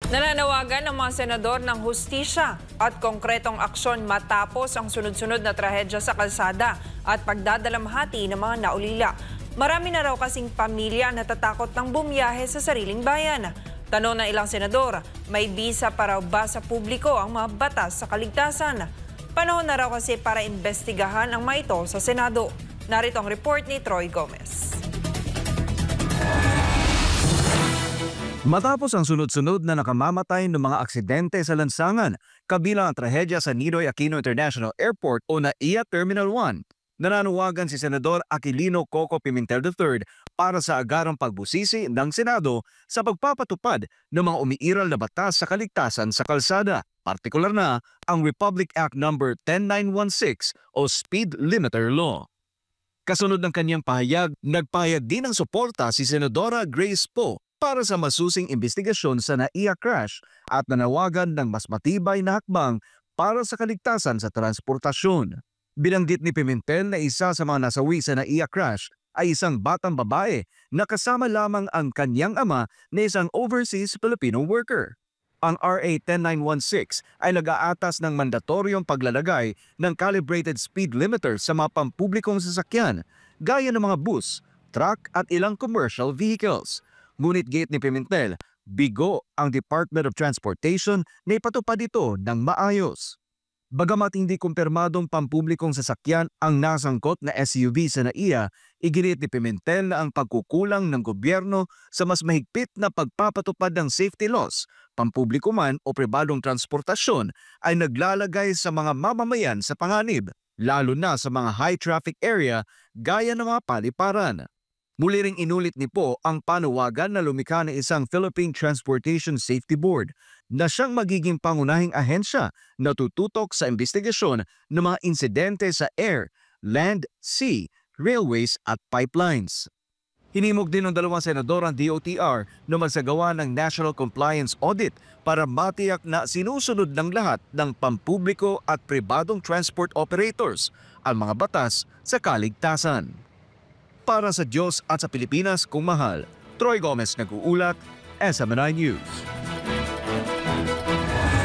Nananawagan ng mga senador ng hustisya at konkretong aksyon matapos ang sunod-sunod na trahedya sa kalsada at pagdadalamhati ng mga naulila. Marami na raw kasing pamilya na natatakot ng bumiyahe sa sariling bayan. Tanong ng ilang senador, may bisa pa raw ba sa publiko ang mga batas sa kaligtasan? Panahon na raw kasi para imbestigahan ang mga ito sa Senado. Narito ang report ni Troy Gomez. Matapos ang sunod-sunod na nakamamatay ng mga aksidente sa lansangan, kabilang ang trahedya sa Ninoy Aquino International Airport o NAIA Terminal 1, nananawagan si Senador Aquilino Coco Pimentel III para sa agarang pagbusisi ng Senado sa pagpapatupad ng mga umiiral na batas sa kaligtasan sa kalsada, partikular na ang Republic Act No. 10916 o Speed Limiter Law. Kasunod ng kanyang pahayag, nagpahayag din ng suporta si Senadora Grace Poe para sa masusing investigasyon sa NAIA crash at nanawagan ng mas matibay na hakbang para sa kaligtasan sa transportasyon. Binanggit ni Pimentel na isa sa mga nasawi sa NAIA crash ay isang batang babae na kasama lamang ang kanyang ama na isang overseas Filipino worker. Ang RA 10916 ay nag-aatas ng mandatoryong paglalagay ng calibrated speed limiter sa mga pampublikong sasakyan gaya ng mga bus, truck at ilang commercial vehicles. Ngunit gate ni Pimentel, bigo ang Department of Transportation na ipatupad ito ng maayos. Bagamat hindi kumpirmadong pampublikong sasakyan ang nasangkot na SUV sa NAIA, iginit ni Pimentel na ang pagkukulang ng gobyerno sa mas mahigpit na pagpapatupad ng safety laws, pampubliko man o pribadong transportasyon ay naglalagay sa mga mamamayan sa panganib, lalo na sa mga high traffic area gaya ng mga paliparan. Muli ring inulit ni Poe ang panawagan na lumikha ng isang Philippine Transportation Safety Board na siyang magiging pangunahing ahensya na tututok sa investigasyon ng mga insidente sa air, land, sea, railways at pipelines. Hinimok din ng dalawang senador ang DOTR na magsagawa ng National Compliance Audit para matiyak na sinusunod ng lahat ng pampubliko at pribadong transport operators ang mga batas sa kaligtasan. Para sa Diyos at sa Pilipinas kung mahal, Troy Gomez nag-uulat, SMNI News.